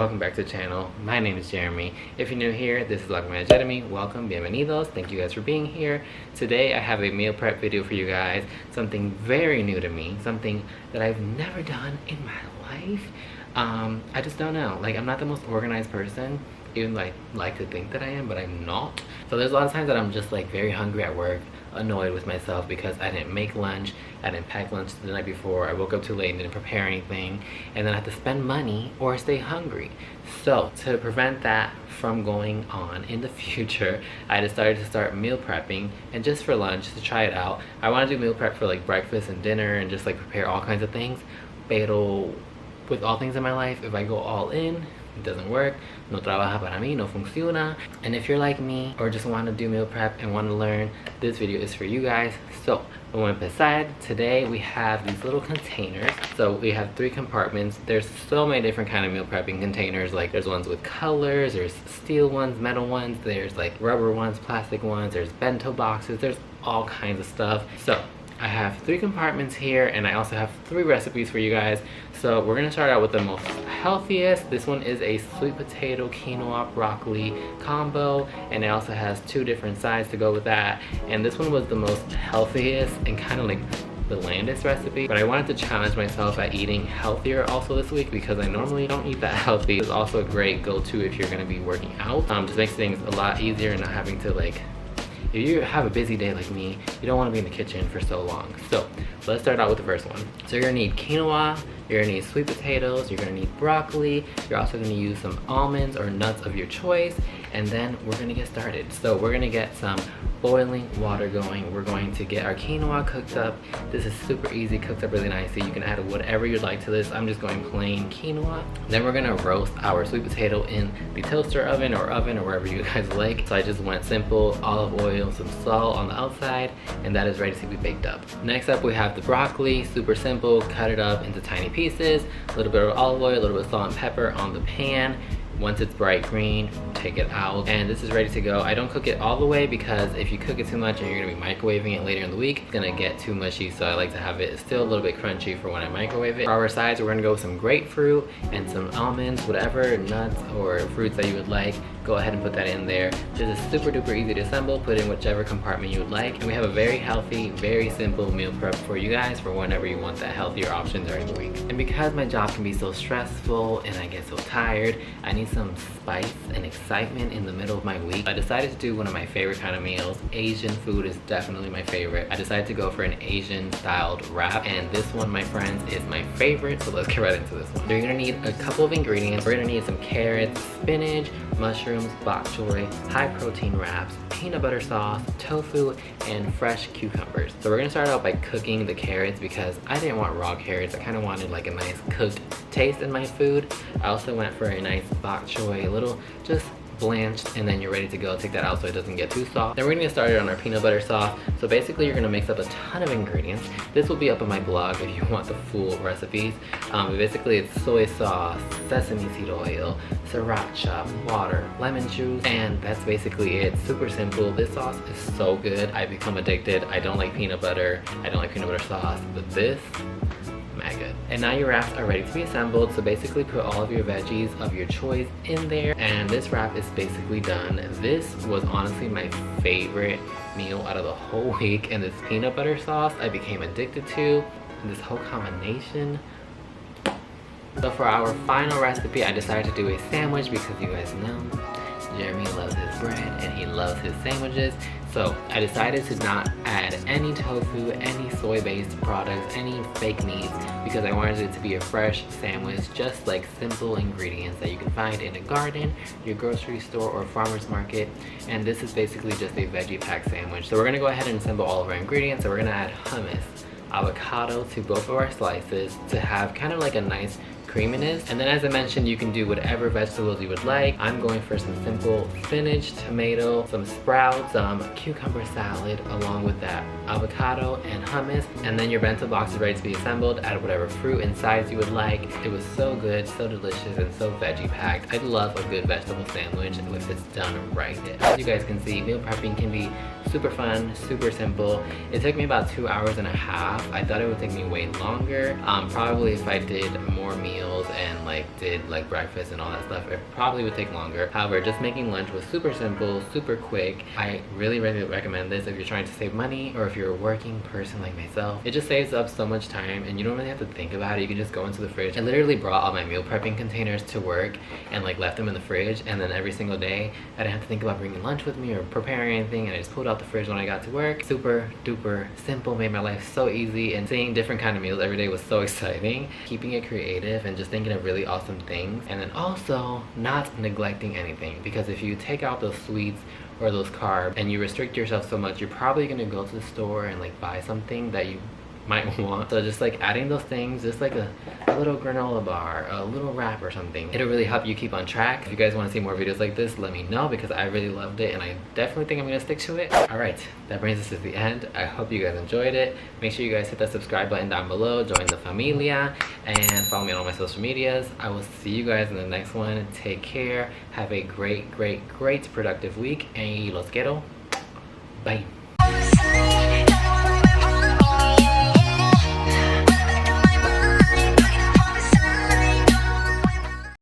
welcome back to the channel. My name is Jeremy. If you're new here, this is lacomidadejeremie. Welcome, bienvenidos. Thank you guys for being here. Today I have a meal prep video for you guys. Something very new to me, something that I've never done in my life. I just don't know. Like, I'm not the most organized person, even though I like to think that I am, but I'm not. So there's a lot of times that I'm just like very hungry at work, annoyed with myself because I didn't make lunch, I didn't pack lunch the night before, I woke up too late and didn't prepare anything, and then I have to spend money or stay hungry. So to prevent that from going on in the future, I decided to start meal prepping, and just for lunch, to try it out. I want to do meal prep for like breakfast and dinner and just like prepare all kinds of things, pero with all things in my life, if I go all in, it doesn't work. No trabaja para mí, no funciona. And if you're like me or just want to do meal prep and want to learn, this video is for you guys. So vamos a empezar. Today we have these little containers. So we have 3 compartments. There's so many different kind of meal prepping containers. Like there's ones with colors, there's steel ones, metal ones, there's like rubber ones, plastic ones, there's bento boxes, there's all kinds of stuff. So I have 3 compartments here, and I also have 3 recipes for you guys. So we're gonna start out with the most healthiest. This one is a sweet potato quinoa broccoli combo, and it also has 2 different sides to go with that. And this one was the most healthiest and kind of like the blandest recipe, but I wanted to challenge myself at eating healthier also this week because I normally don't eat that healthy. It's also a great go-to if you're gonna be working out. Just makes things a lot easier and not having to like, if you have a busy day like me, you don't want to be in the kitchen for so long. So let's start out with the first one. So you're gonna need quinoa, you're gonna need sweet potatoes, you're gonna need broccoli, you're also gonna use some almonds or nuts of your choice, and then we're gonna get started. So we're gonna get some boiling water going. We're going to get our quinoa cooked up. This is super easy, cooked up really nicely. You can add whatever you'd like to this. I'm just going plain quinoa. Then we're gonna roast our sweet potato in the toaster oven or wherever you guys like. So I just went simple, olive oil, some salt on the outside, and that is ready to be baked up. Next up we have the broccoli, super simple, cut it up into tiny pieces, a little bit of olive oil, a little bit of salt and pepper on the pan. Once it's bright green, take it out, and this is ready to go. I don't cook it all the way because if you cook it too much and you're gonna be microwaving it later in the week, it's gonna get too mushy, so I like to have it still a little bit crunchy for when I microwave it. For our sides, we're gonna go with some grapefruit and some almonds, whatever nuts or fruits that you would like. Go ahead and put that in there. This is super duper easy to assemble. Put in whichever compartment you would like. And we have a very healthy, very simple meal prep for you guys for whenever you want that healthier option during the week. And because my job can be so stressful and I get so tired, I need some spice and excitement in the middle of my week. I decided to do one of my favorite kind of meals. Asian food is definitely my favorite. I decided to go for an Asian styled wrap, and this one, my friends, is my favorite, so let's get right into this one. You're gonna need a couple of ingredients. We're gonna need some carrots, spinach, mushrooms, bok choy, high protein wraps, peanut butter sauce, tofu, and fresh cucumbers. So we're gonna start out by cooking the carrots because I didn't want raw carrots. I kind of wanted like a nice cooked taste in my food. I also went for a nice bok choy, a little just blanched, and then you're ready to go. Take that out so it doesn't get too soft. Then we're gonna get started on our peanut butter sauce. So basically you're gonna mix up a ton of ingredients. This will be up on my blog if you want the full recipes. Basically it's soy sauce, sesame seed oil, sriracha, water, lemon juice, and that's basically it. Super simple. This sauce is so good. I become addicted. I don't like peanut butter. I don't like peanut butter sauce, but this, good. And now your wraps are ready to be assembled. So basically put all of your veggies of your choice in there, and this wrap is basically done. This was honestly my favorite meal out of the whole week, and this peanut butter sauce I became addicted to, and this whole combination. So for our final recipe, I decided to do a sandwich because you guys know Jeremy loves his bread and he loves his sandwiches. So I decided to not add any tofu, any soy-based products, any fake meats, because I wanted it to be a fresh sandwich, just like simple ingredients that you can find in a garden, your grocery store, or farmer's market. And this is basically just a veggie pack sandwich. So we're gonna go ahead and assemble all of our ingredients. So we're gonna add hummus, avocado to both of our slices to have kind of like a nice creaminess. And then as I mentioned, you can do whatever vegetables you would like. I'm going for some simple spinach, tomato, some sprouts, some cucumber salad, along with that avocado and hummus. And then your bento box is ready to be assembled. Add whatever fruit and sides you would like. It was so good, so delicious, and so veggie packed. I love a good vegetable sandwich if it's done right. As you guys can see, meal prepping can be super fun, super simple. It took me about 2.5 hours. I thought it would take me way longer. Probably if I did more meals meals and like did like breakfast and all that stuff, it probably would take longer. However, just making lunch was super simple, super quick. I really recommend this if you're trying to save money or if you're a working person like myself. It just saves up so much time and you don't really have to think about it. You can just go into the fridge. I literally brought all my meal prepping containers to work and like left them in the fridge, and then every single day I didn't have to think about bringing lunch with me or preparing anything, and I just pulled out the fridge when I got to work. Super duper simple, made my life so easy, and seeing different kind of meals every day was so exciting. Keeping it creative and just thinking of really awesome things, and then also not neglecting anything, because if you take out those sweets or those carbs and you restrict yourself so much, you're probably gonna go to the store and like buy something that you might want. So just like adding those things, just like a little granola bar, a little wrap or something, it'll really help you keep on track. If you guys want to see more videos like this, let me know, because I really loved it and I definitely think I'm gonna stick to it. All right, that brings us to the end. I hope you guys enjoyed it. Make sure you guys hit that subscribe button down below, join the familia, and follow me on all my social medias. I will see you guys in the next one. Take care, have a great productive week, and los quiero. Bye.